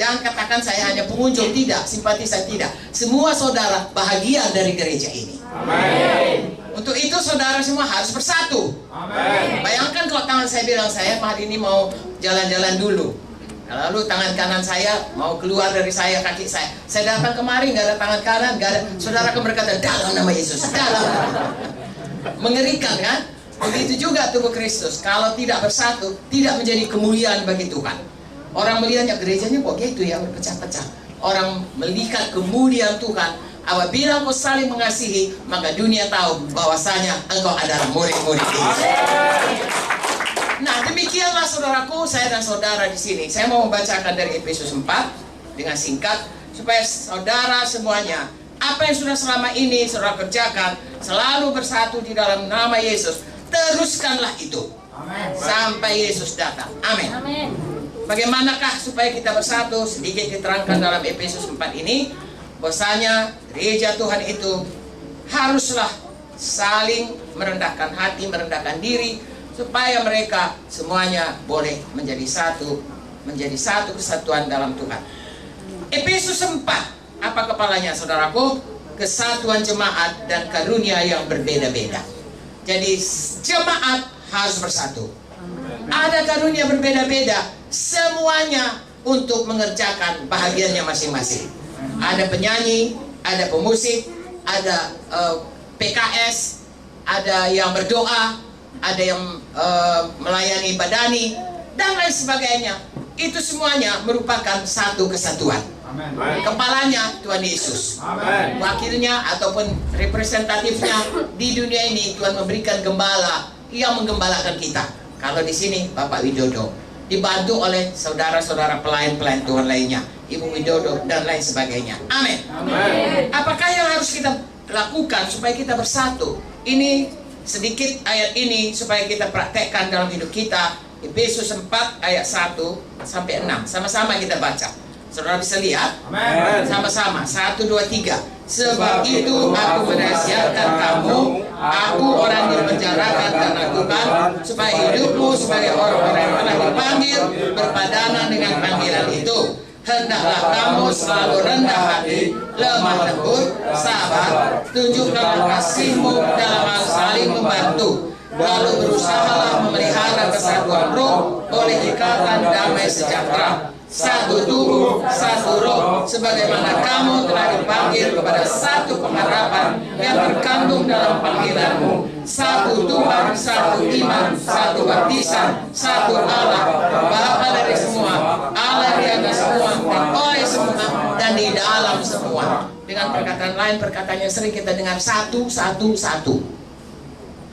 Jangan katakan saya hanya pengunjung, tidak, simpatisan, tidak. Semua saudara bahagian dari gereja ini. Amin. Untuk itu saudara semua harus bersatu. Amin. Bayangkan kalau tangan saya bilang, saya hari ini mau jalan-jalan dulu. Lalu tangan kanan saya mau keluar dari saya, kaki saya. Saya datang kemari, nggak ada tangan kanan, nggak ada. Saudara akan berkata, dalam nama Yesus, dalam. Mengerikan kan? Begitu juga tubuh Kristus. Kalau tidak bersatu, tidak menjadi kemuliaan bagi Tuhan. Orang melihatnya, gerejanya kok gitu ya, berpecah-pecah. Orang melihat kemuliaan Tuhan. Apabila engkau saling mengasihi, maka dunia tahu bahwasanya engkau adalah murid-murid Yesus. Nah, demikianlah saudaraku, saya dan saudara di sini. Saya mau membacakan dari Efesus 4 dengan singkat supaya saudara semuanya, apa yang sudah selama ini saudara kerjakan, selalu bersatu di dalam nama Yesus. Teruskanlah itu. Amin. Sampai Yesus datang. Amin. Amin. Bagaimanakah supaya kita bersatu? Sedikit diterangkan dalam Efesus 4 ini, bahwasanya gereja Tuhan itu haruslah saling merendahkan hati, merendahkan diri, supaya mereka semuanya boleh menjadi satu kesatuan dalam Tuhan. Efesus 4, apa kepalanya saudaraku? Kesatuan jemaat dan karunia yang berbeda-beda. Jadi jemaat harus bersatu. Ada karunia berbeda-beda, semuanya untuk mengerjakan bahagiannya masing-masing. Ada penyanyi, ada pemusik, ada PKS, ada yang berdoa, ada yang melayani badani, dan lain sebagainya. Itu semuanya merupakan satu kesatuan. Amin. Kepalanya Tuhan Yesus. Amin. Wakilnya ataupun representatifnya di dunia ini Tuhan memberikan gembala yang menggembalakan kita. Kalau di sini Bapak Widodo, dibantu oleh saudara-saudara pelayan-pelayan Tuhan lainnya, Ibu Widodo dan lain sebagainya. Amin. Amin. Apakah yang harus kita lakukan supaya kita bersatu? Ini sedikit ayat ini supaya kita praktekkan dalam hidup kita. Efesus 4 ayat 1 sampai 6. Sama-sama kita baca. Saudara bisa lihat? Amin. Sama-sama. 1, 2, 3. Sebab itu aku menasihatkan kamu, aku orang yang dipenjarakan karena Tuhan, supaya hidupmu sebagai orang-orang yang telah dipanggil berpadanan dengan panggilan itu. Hendaklah kamu selalu rendah hati, lemah lembut, sabar, tunjukkanlah kasihmu dalam hal saling membantu. Lalu berusahalah memelihara kesatuan roh oleh ikatan damai sejahtera. Satu tubuh, satu roh, sebagaimana kamu telah dipanggil kepada satu pengharapan yang terkandung dalam panggilanmu. Satu Tuhan, satu iman, satu baptisan, satu Allah, Bapa dari semua, Allah di atas semua, dan oleh semua, dan di dalam semua. Dengan perkataan lain, perkataan yang sering kita dengar, satu, satu, satu.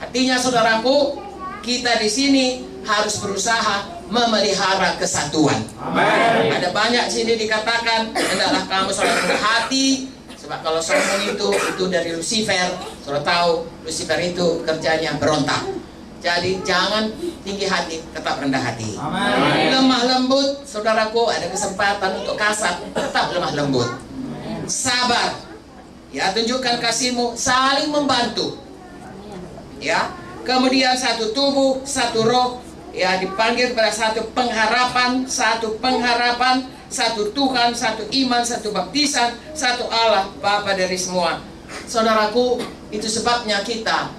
Artinya saudaraku, kita di sini harus berusaha memelihara kesatuan. Amin. Ada banyak sini dikatakan, hendaklah kamu selalu rendah hati. Sebab kalau sombong itu dari Lucifer. Sudah tahu Lucifer itu kerjanya berontak. Jadi jangan tinggi hati, tetap rendah hati. Amin. Lemah lembut, saudaraku, ada kesempatan untuk kasar, tetap lemah lembut. Sabar, ya, tunjukkan kasihmu, saling membantu. Ya, kemudian satu tubuh, satu roh, ya, dipanggil kepada satu pengharapan, satu Tuhan, satu iman, satu baptisan, satu Allah, Bapa dari semua. Saudaraku, itu sebabnya kita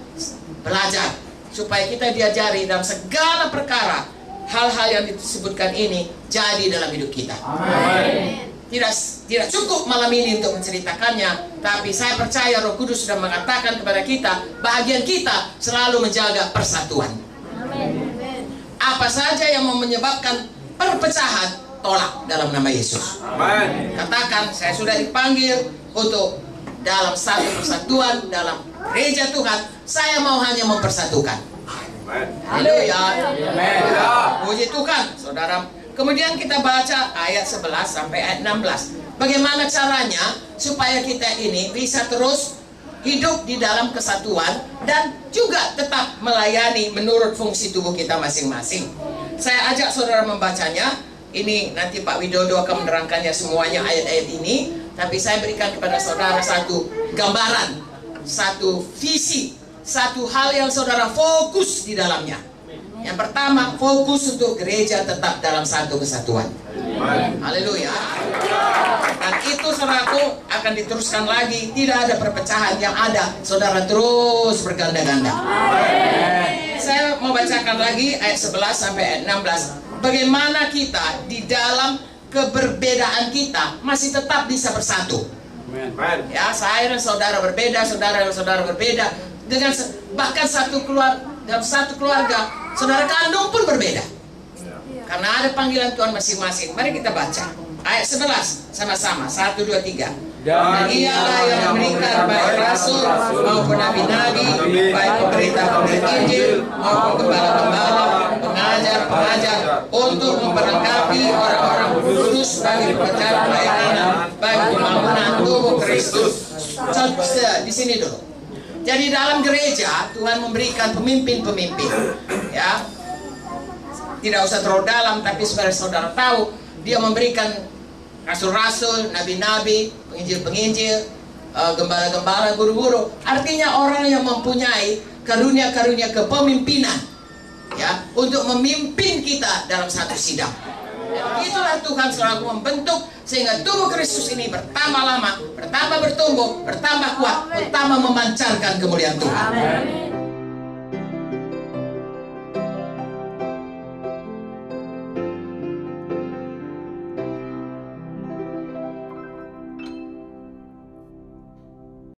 belajar supaya kita diajari dalam segala perkara hal-hal yang disebutkan ini jadi dalam hidup kita. Amin. Tidak cukup malam ini untuk menceritakannya, tapi saya percaya Roh Kudus sudah mengatakan kepada kita, bahagian kita selalu menjaga persatuan. Amin. Apa saja yang mau menyebabkan perpecahan, tolak dalam nama Yesus. Amin. Katakan, saya sudah dipanggil untuk dalam satu persatuan dalam gereja Tuhan. Saya mau hanya mempersatukan. Haleluya. Amin. Puji Tuhan, saudara. Kemudian kita baca ayat 11 sampai ayat 16. Bagaimana caranya supaya kita ini bisa terus hidup di dalam kesatuan dan juga tetap melayani menurut fungsi tubuh kita masing-masing. Saya ajak saudara membacanya. Ini nanti Pak Widodo akan menerangkannya semuanya ayat-ayat ini. Tapi saya berikan kepada saudara satu gambaran, satu visi, satu hal yang saudara fokus di dalamnya. Yang pertama, fokus untuk gereja tetap dalam satu kesatuan. Haleluya. Dan itu saudaraku akan diteruskan lagi. Tidak ada perpecahan yang ada. Saudara terus berganda-ganda. Saya mau bacakan lagi ayat 11 sampai ayat 16. Bagaimana kita di dalam keberbedaan kita masih tetap bisa bersatu. Ya, saya dan saudara berbeda, saudara dan saudara berbeda. Dengan bahkan satu keluarga, saudara kandung pun berbeda. Karena ada panggilan Tuhan masing-masing. Mari kita baca ayat 11 sama-sama. 1, 2, 3. Dan ialah yang memberikan baik rasul maupun nabi-nabi, baik pemberita-pemberita Injil maupun gembala-gembala, pengajar-pengajar, untuk memperlengkapi orang-orang kudus bagi pekerjaan pelayanan, bagi pembangunan tubuh Kristus. Di sini dulu. Jadi dalam gereja Tuhan memberikan pemimpin-pemimpin, ya. Tidak usah terlalu dalam, tapi supaya saudara tahu, Dia memberikan rasul-rasul, nabi-nabi, penginjil-penginjil, gembala-gembala, guru-guru. Artinya orang yang mempunyai karunia-karunia kepemimpinan, ya, untuk memimpin kita dalam satu sidang. Dan itulah Tuhan selalu membentuk sehingga tubuh Kristus ini bertambah lama, bertambah bertumbuh, bertambah kuat, bertambah memancarkan kemuliaan Tuhan.